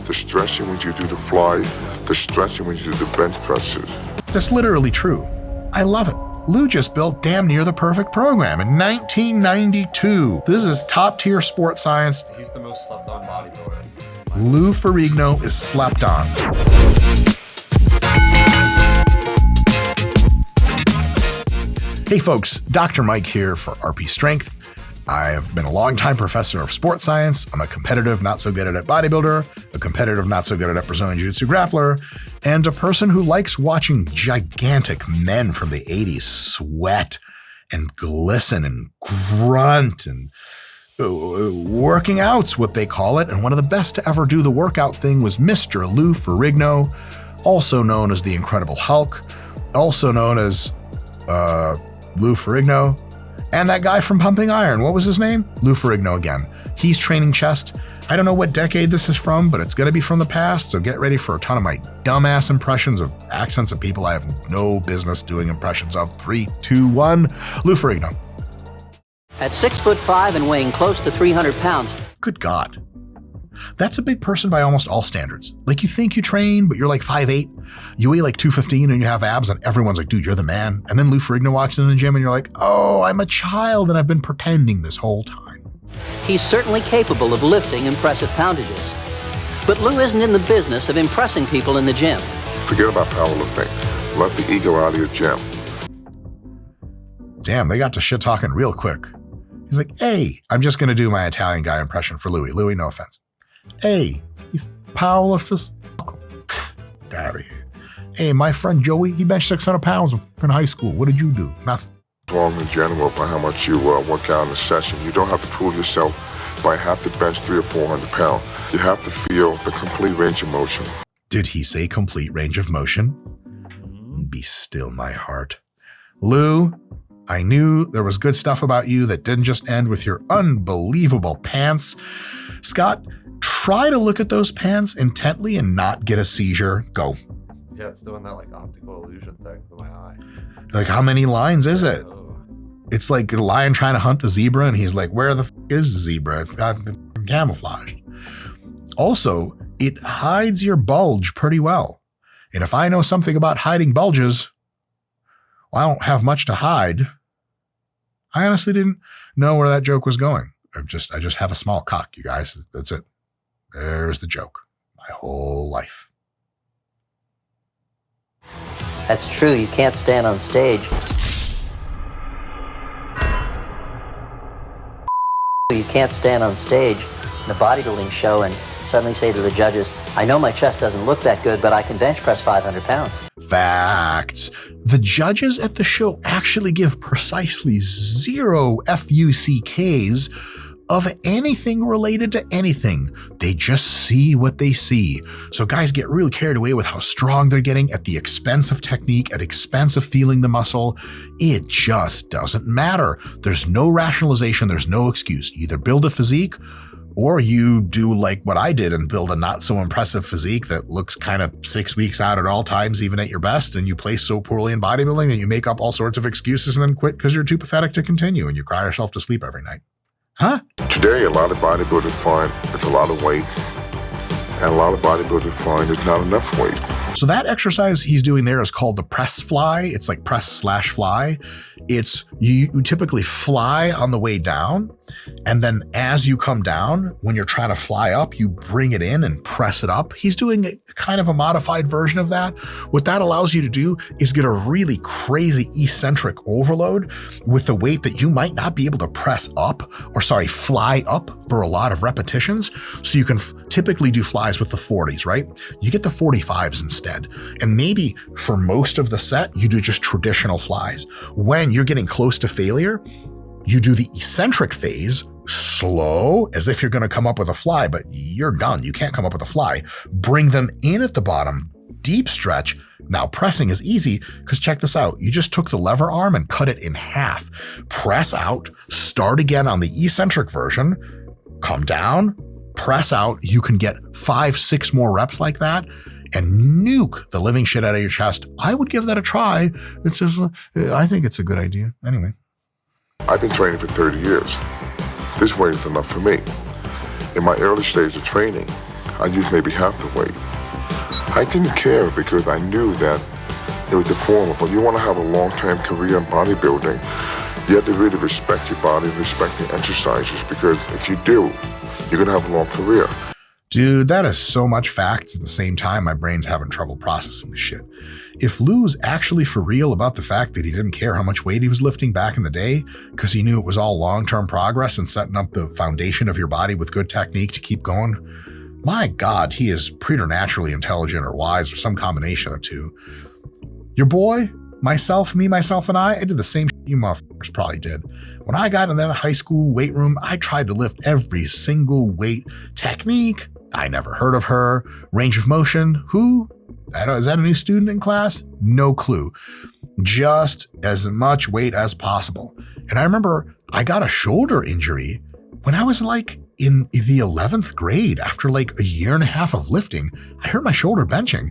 the stretching when you do the flies, the stretching when you do the bench presses. That's literally true. I love it. Lou just built damn near the perfect program in 1992. This is top tier sports science. He's the most slept on bodybuilder. Lou Ferrigno is slept on. Hey folks, Dr. Mike here for RP Strength. I have been a longtime professor of sports science. I'm a competitive, not so good at it bodybuilder, a competitive, not so good at it Brazilian Jiu-Jitsu grappler, and a person who likes watching gigantic men from the 80s sweat and glisten and grunt and working out's what they call it. And one of the best to ever do the workout thing was Mr. Lou Ferrigno, also known as the Incredible Hulk, also known as Lou Ferrigno, and that guy from Pumping Iron. What was his name? Lou Ferrigno again. He's training chest. I don't know what decade this is from, but it's going to be from the past, so get ready for a ton of my dumbass impressions of accents of people I have no business doing impressions of. 3, 2, 1. Lou Ferrigno. At 6'5" and weighing close to 300 pounds. Good God. That's a big person by almost all standards. Like, you think you train, but you're like 5'8", you weigh like 215 and you have abs and everyone's like, dude, you're the man. And then Lou Ferrigno walks in the gym and you're like, oh, I'm a child and I've been pretending this whole time. He's certainly capable of lifting impressive poundages. But Lou isn't in the business of impressing people in the gym. Forget about powerlifting. Let the ego out of your gym. Damn, they got to shit talking real quick. He's like, hey, I'm just going to do my Italian guy impression for Louis. Louis, no offense. Hey, these powerlifters. Get out of here. Hey, my friend Joey, he benched 600 pounds in high school. What did you do? Nothing. Wrong in general by how much you work out in a session. You don't have to prove yourself by have to bench 300 or 400 pounds. You have to feel the complete range of motion. Did he say complete range of motion? Be still, my heart. Lou, I knew there was good stuff about you that didn't just end with your unbelievable pants. Scott, try to look at those pants intently and not get a seizure. Go. Yeah, it's doing that like optical illusion thing with my eye. Like, how many lines is it? Oh. It's like a lion trying to hunt a zebra and he's like, where the is the zebra? It's got camouflaged. Also, it hides your bulge pretty well. And if I know something about hiding bulges, well, I don't have much to hide. I honestly didn't know where that joke was going. I just have a small cock, you guys. That's it. There's the joke. My whole life. That's true, you can't stand on stage. You can't stand on stage in a bodybuilding show and suddenly say to the judges, I know my chest doesn't look that good, but I can bench press 500 pounds. Facts. The judges at the show actually give precisely 0 FUCKs of anything related to anything. They just see what they see. So guys get really carried away with how strong they're getting at the expense of technique, at expense of feeling the muscle. It just doesn't matter. There's no rationalization. There's no excuse. You either build a physique or you do like what I did and build a not so impressive physique that looks kind of 6 weeks out at all times, even at your best, and you play so poorly in bodybuilding that you make up all sorts of excuses and then quit because you're too pathetic to continue and you cry yourself to sleep every night. Huh? Today, a lot of bodybuilders find it's a lot of weight, and a lot of bodybuilders find it's not enough weight. So that exercise he's doing there is called the press fly. It's like press/fly. It's you typically fly on the way down, and then as you come down, when you're trying to fly up, you bring it in and press it up. He's doing kind of a modified version of that. What that allows you to do is get a really crazy eccentric overload with the weight that you might not be able to fly up for a lot of repetitions. So you can typically do flies with the 40s, right? You get the 45s instead. And maybe for most of the set, you do just traditional flies. When you're getting close to failure, you do the eccentric phase, slow, as if you're going to come up with a fly, but you're done. You can't come up with a fly. Bring them in at the bottom, deep stretch. Now pressing is easy because check this out. You just took the lever arm and cut it in half. Press out, start again on the eccentric version, come down, press out. You can get 5-6 more reps like that and nuke the living shit out of your chest. I would give that a try. It's just, I think it's a good idea. Anyway. I've been training for 30 years. This weight is enough for me. In my early stage of training, I used maybe half the weight. I didn't care because I knew that it was deformable. You want to have a long-term career in bodybuilding, you have to really respect your body, respect the exercises, because if you do, you're going to have a long career. Dude, that is so much facts. At the same time, my brain's having trouble processing this shit. If Lou's actually for real about the fact that he didn't care how much weight he was lifting back in the day because he knew it was all long-term progress and setting up the foundation of your body with good technique to keep going, my God, he is preternaturally intelligent or wise or some combination of the two. Your boy, myself, and I did the same shit you motherfuckers probably did. When I got in that high school weight room, I tried to lift every single weight. Technique, I never heard of her. Range of motion, who? Is that a new student in class? No clue. Just as much weight as possible. And I remember I got a shoulder injury when I was like in the 11th grade. After like a year and a half of lifting, I hurt my shoulder benching.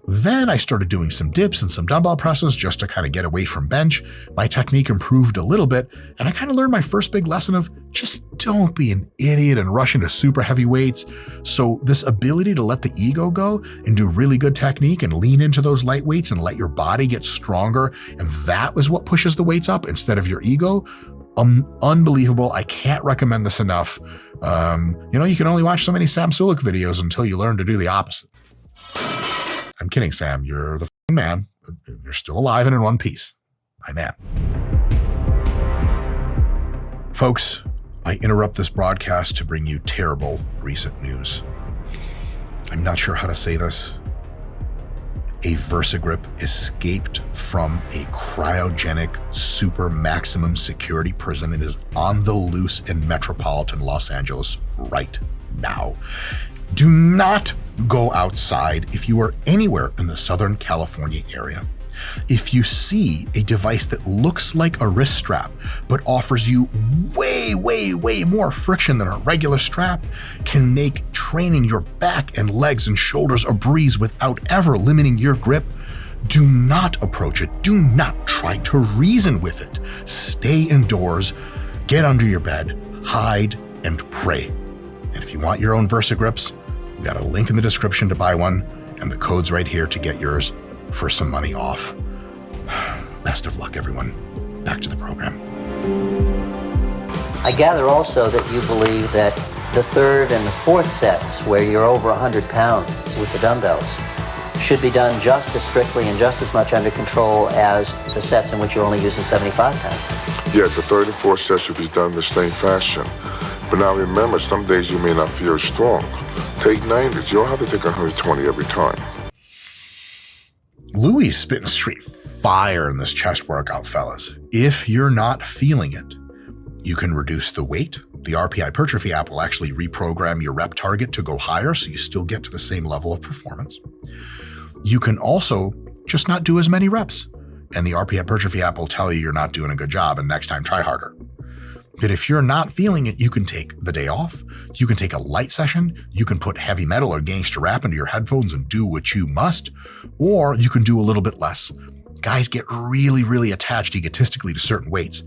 Then I started doing some dips and some dumbbell presses just to kind of get away from bench. My technique improved a little bit, and I kind of learned my first big lesson of just don't be an idiot and rush into super heavy weights. So this ability to let the ego go and do really good technique and lean into those light weights and let your body get stronger, and that was what pushes the weights up instead of your ego. Unbelievable. I can't recommend this enough. You can only watch so many Sam Sulek videos until you learn to do the opposite. I'm kidding, Sam. You're the man. You're still alive and in one piece. My man. Folks, I interrupt this broadcast to bring you terrible recent news. I'm not sure how to say this. A VersaGrip escaped from a cryogenic super maximum security prison and is on the loose in metropolitan Los Angeles right now. Do not go outside if you are anywhere in the Southern California area. If you see a device that looks like a wrist strap but offers you way more friction than a regular strap, can make training your back and legs and shoulders a breeze without ever limiting your grip, do not approach it. Do not try to reason with it. Stay indoors, get under your bed, hide, and pray. And if you want your own VersaGrips, we got a link in the description to buy one, and the code's right here to get yours for some money off. Best of luck, everyone. Back to the program. I gather also that you believe that the third and the fourth sets, where you're over 100 pounds with the dumbbells, should be done just as strictly and just as much under control as the sets in which you're only using 75 pounds. Yeah, the third and fourth sets should be done in the same fashion. But now remember, some days you may not feel as strong. Take 90s. You don't have to take 120 every time. Louis spitting straight fire in this chest workout, fellas. If you're not feeling it, you can reduce the weight. The RP Hypertrophy app will actually reprogram your rep target to go higher so you still get to the same level of performance. You can also just not do as many reps, and the RP Hypertrophy app will tell you you're not doing a good job and next time try harder. But if you're not feeling it, you can take the day off, you can take a light session, you can put heavy metal or gangster rap into your headphones and do what you must, or you can do a little bit less. Guys get really attached egotistically to certain weights.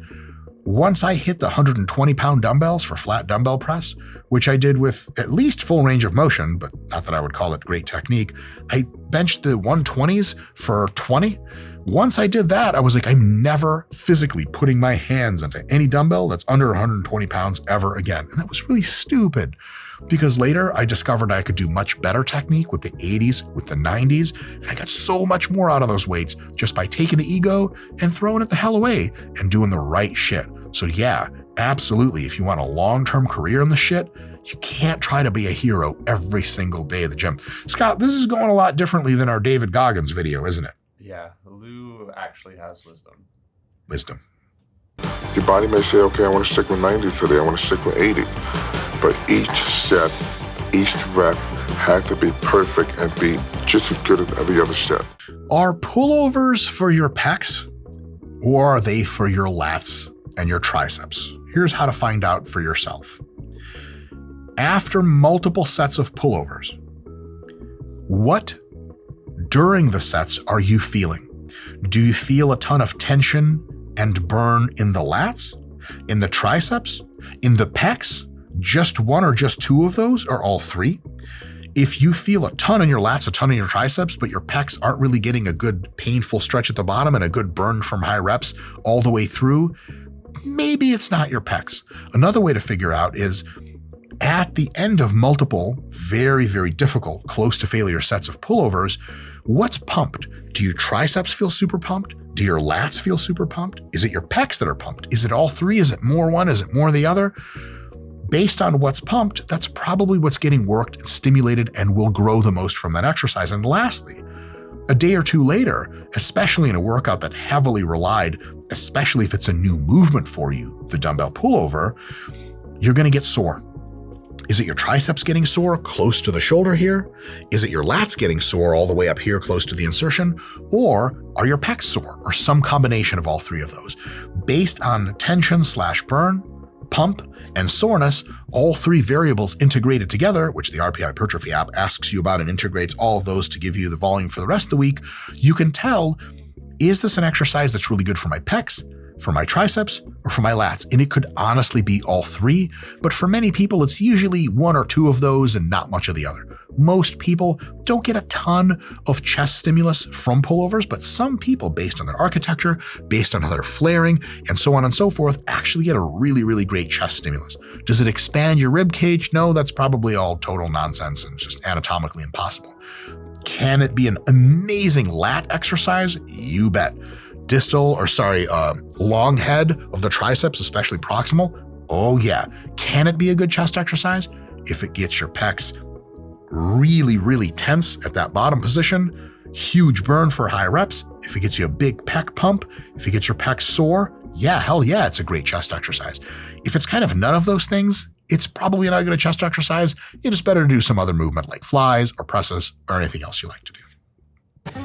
Once I hit the 120-pound dumbbells for flat dumbbell press, which I did with at least full range of motion, but not that I would call it great technique, I benched the 120s for 20. Once I did that, I was like, I'm never physically putting my hands into any dumbbell that's under 120 pounds ever again. And that was really stupid because later I discovered I could do much better technique with the 80s, with the 90s, and I got so much more out of those weights just by taking the ego and throwing it the hell away and doing the right shit. So yeah, absolutely. If you want a long-term career in the shit, you can't try to be a hero every single day at the gym. Scott, this is going a lot differently than our David Goggins video, isn't it? Yeah, Lou actually has wisdom. Wisdom. Your body may say, okay, I want to stick with 90 today, I want to stick with 80. But each set, each rep had to be perfect and be just as good as every other set. Are pullovers for your pecs, or are they for your lats and your triceps? Here's how to find out for yourself. After multiple sets of pullovers, what during the sets are you feeling? Do you feel a ton of tension and burn in the lats, in the triceps, in the pecs? Just one or just two of those, or all three? If you feel a ton in your lats, a ton in your triceps, but your pecs aren't really getting a good painful stretch at the bottom and a good burn from high reps all the way through, maybe it's not your pecs. Another way to figure out is at the end of multiple, very, very difficult, close to failure sets of pullovers, what's pumped? Do your triceps feel super pumped? Do your lats feel super pumped? Is it your pecs that are pumped? Is it all three? Is it more one? Is it more the other? Based on what's pumped, that's probably what's getting worked and stimulated and will grow the most from that exercise. And lastly, a day or two later, especially in a workout that heavily relied, especially if it's a new movement for you, the dumbbell pullover, you're going to get sore. Is it your triceps getting sore close to the shoulder here? Is it your lats getting sore all the way up here close to the insertion? Or are your pecs sore, or some combination of all three of those? Based on tension/burn, pump, and soreness, all three variables integrated together, which the RPI Hypertrophy app asks you about and integrates all of those to give you the volume for the rest of the week, you can tell, is this an exercise that's really good for my pecs, for my triceps, or for my lats? And it could honestly be all three, but for many people, it's usually one or two of those and not much of the other. Most people don't get a ton of chest stimulus from pullovers, but some people, based on their architecture, based on how they're flaring, and so on and so forth, actually get a really, really great chest stimulus. Does it expand your rib cage? No, that's probably all total nonsense and just anatomically impossible. Can it be an amazing lat exercise? You bet. Long head of the triceps, especially proximal? Oh yeah. Can it be a good chest exercise? If it gets your pecs really, really tense at that bottom position, huge burn for high reps. If it gets you a big pec pump, if it gets your pecs sore, yeah, hell yeah, it's a great chest exercise. If it's kind of none of those things, it's probably not a good chest exercise. You just better do some other movement like flies or presses or anything else you like to do.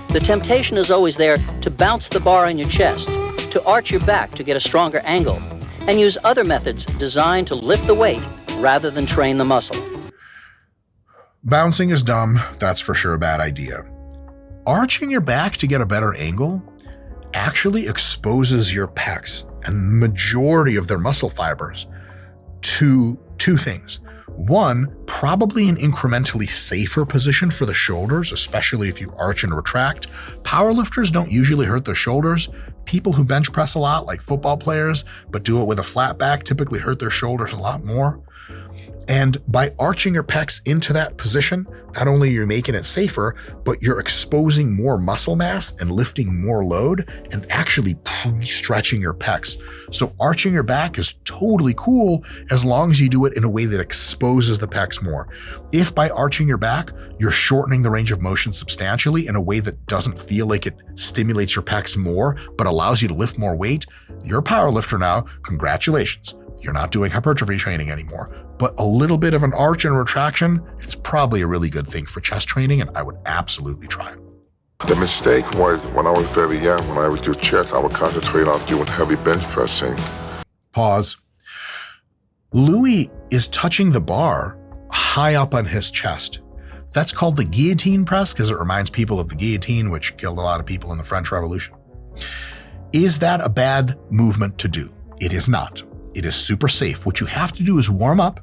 The temptation is always there to bounce the bar on your chest, to arch your back to get a stronger angle, and use other methods designed to lift the weight rather than train the muscle. Bouncing is dumb, that's for sure a bad idea. Arching your back to get a better angle actually exposes your pecs and the majority of their muscle fibers to two things. One, probably an incrementally safer position for the shoulders, especially if you arch and retract. Powerlifters don't usually hurt their shoulders. People who bench press a lot, like football players, but do it with a flat back, typically hurt their shoulders a lot more. And by arching your pecs into that position, not only are you making it safer, but you're exposing more muscle mass and lifting more load and actually stretching your pecs. So arching your back is totally cool as long as you do it in a way that exposes the pecs more. If by arching your back, you're shortening the range of motion substantially in a way that doesn't feel like it stimulates your pecs more, but allows you to lift more weight, you're a power lifter now. Congratulations. You're not doing hypertrophy training anymore, but a little bit of an arch and retraction, it's probably a really good thing for chest training, and I would absolutely try it. The mistake was when I was very young, when I would do chest, I would concentrate on doing heavy bench pressing. Pause. Louis is touching the bar high up on his chest. That's called the Guillotine Press because it reminds people of the guillotine, which killed a lot of people in the French Revolution. Is that a bad movement to do? It is not. It is super safe. What you have to do is warm up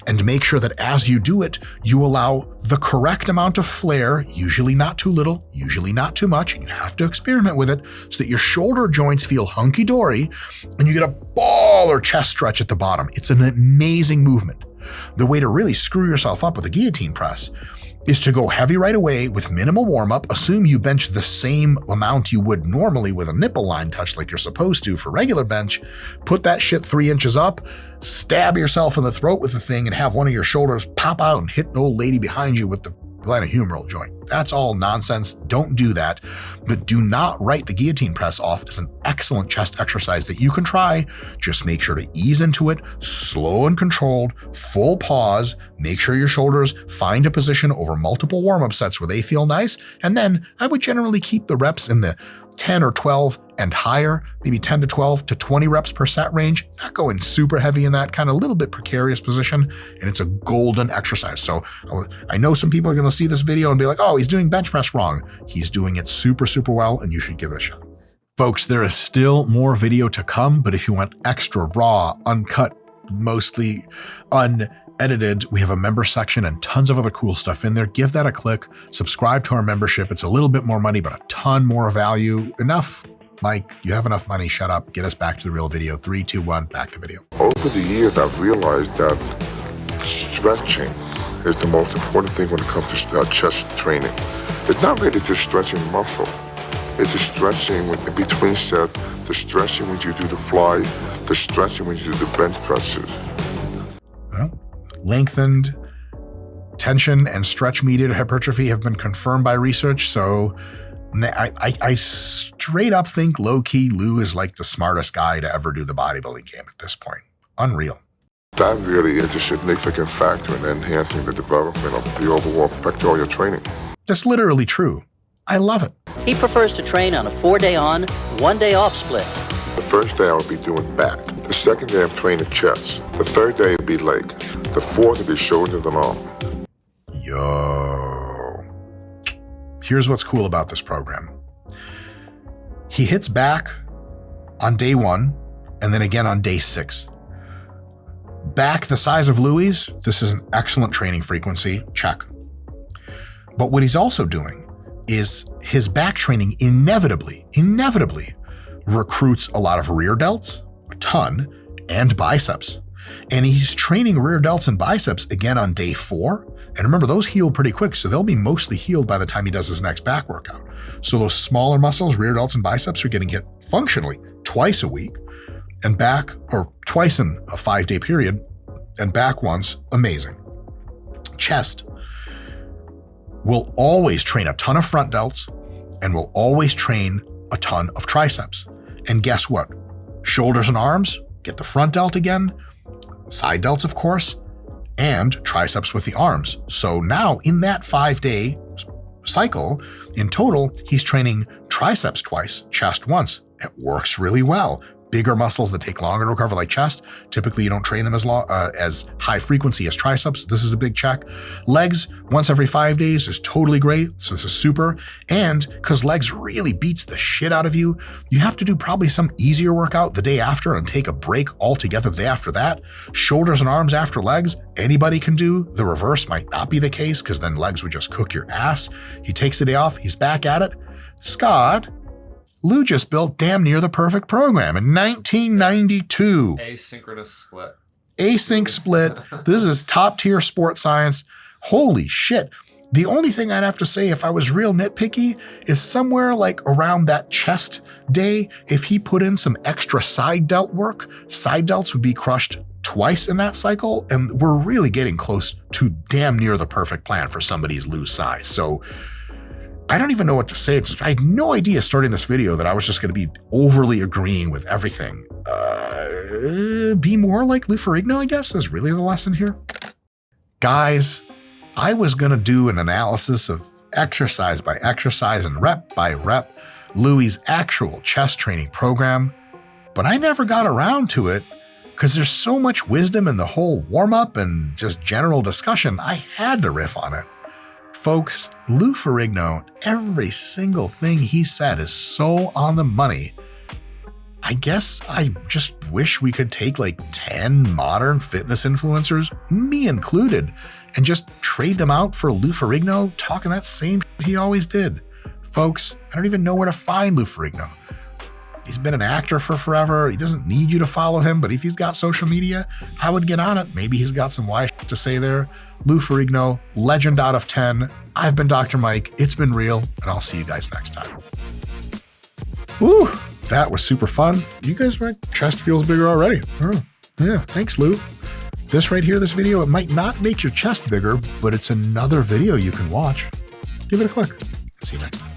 and make sure that as you do it, you allow the correct amount of flare, usually not too little, usually not too much, and you have to experiment with it so that your shoulder joints feel hunky-dory and you get a ball or chest stretch at the bottom. It's an amazing movement. The way to really screw yourself up with a guillotine press is to go heavy right away with minimal warm-up, assume you bench the same amount you would normally with a nipple line touch like you're supposed to for regular bench, put that shit 3 inches up, stab yourself in the throat with the thing and have one of your shoulders pop out and hit an old lady behind you with the glenohumeral joint. That's all nonsense. Don't do that. But do not write the guillotine press off as an excellent chest exercise that you can try. Just make sure to ease into it, slow and controlled, full pause, make sure your shoulders find a position over multiple warm-up sets where they feel nice. And then I would generally keep the reps in the 10 or 12 and higher, maybe 10 to 12 to 20 reps per set range, not going super heavy in that kind of little bit precarious position. And it's a golden exercise. So I know some people are going to see this video and be like, oh, he's doing bench press wrong. He's doing it super, super well, and you should give it a shot. Folks, there is still more video to come, but if you want extra raw, uncut, mostly edited. We have a member section and tons of other cool stuff in there. Give that a click. Subscribe to our membership. It's a little bit more money, but a ton more value. Enough. Mike, you have enough money. Shut up. Get us back to the real video. 3, 2, 1, back to video. Over the years, I've realized that stretching is the most important thing when it comes to chest training. It's not really just stretching muscle. It's the stretching in between sets, the stretching when you do the flies, the stretching when you do the bench presses. Well, lengthened tension and stretch-mediated hypertrophy have been confirmed by research, so I straight up think low-key Lou is like the smartest guy to ever do the bodybuilding game at this point. Unreal. That really is a significant factor in enhancing the development of the overall pectoral training. That's literally true. I love it. He prefers to train on a 4-day on, 1-day off split. The first day I would be doing back. The second day I'm training chest. The third day would be leg. The fourth would be shoulders and arm. Yo. Here's what's cool about this program. He hits back on day 1 and then again on day 6. Back the size of Louis, this is an excellent training frequency, check. But what he's also doing is his back training inevitably recruits a lot of rear delts, a ton, and biceps. And he's training rear delts and biceps again on day 4. And remember, those heal pretty quick, so they'll be mostly healed by the time he does his next back workout. So those smaller muscles, rear delts and biceps, are getting hit functionally twice a week, and back, or twice in a 5-day period, and back once, amazing. Chest will always train a ton of front delts and will always train a ton of triceps. And guess what? Shoulders and arms, get the front delt again, side delts, of course, and triceps with the arms. So now in that 5-day cycle, in total, he's training triceps twice, chest once. It works really well. Bigger muscles that take longer to recover, like chest, typically you don't train them as high frequency as triceps. This is a big check. Legs once every 5 days is totally great. So this is super. And because legs really beats the shit out of you, you have to do probably some easier workout the day after and take a break altogether the day after that. Shoulders and arms after legs, anybody can do. The reverse might not be the case because then legs would just cook your ass. He takes the day off. He's back at it. Scott, Lou just built damn near the perfect program in 1992. Asynchronous split. Async split. This is top tier sports science. Holy shit. The only thing I'd have to say if I was real nitpicky is somewhere like around that chest day, if he put in some extra side delt work, side delts would be crushed twice in that cycle. And we're really getting close to damn near the perfect plan for somebody's Lou's size. So I don't even know what to say. I had no idea starting this video that I was just going to be overly agreeing with everything. Be more like Lou Ferrigno, I guess, is really the lesson here. Guys, I was going to do an analysis of exercise by exercise and rep by rep Louis' actual chest training program, but I never got around to it because there's so much wisdom in the whole warm-up and just general discussion. I had to riff on it. Folks, Lou Ferrigno, every single thing he said is so on the money. I guess I just wish we could take like 10 modern fitness influencers, me included, and just trade them out for Lou Ferrigno talking that same shit he always did. Folks, I don't even know where to find Lou Ferrigno. He's been an actor for forever. He doesn't need you to follow him, but if he's got social media, I would get on it. Maybe he's got some wise shit to say there. Lou Ferrigno, legend out of 10. I've been Dr. Mike. It's been real, and I'll see you guys next time. Woo, that was super fun. You guys, my chest feels bigger already. Oh, yeah, thanks, Lou. This right here, this video, it might not make your chest bigger, but it's another video you can watch. Give it a click. See you next time.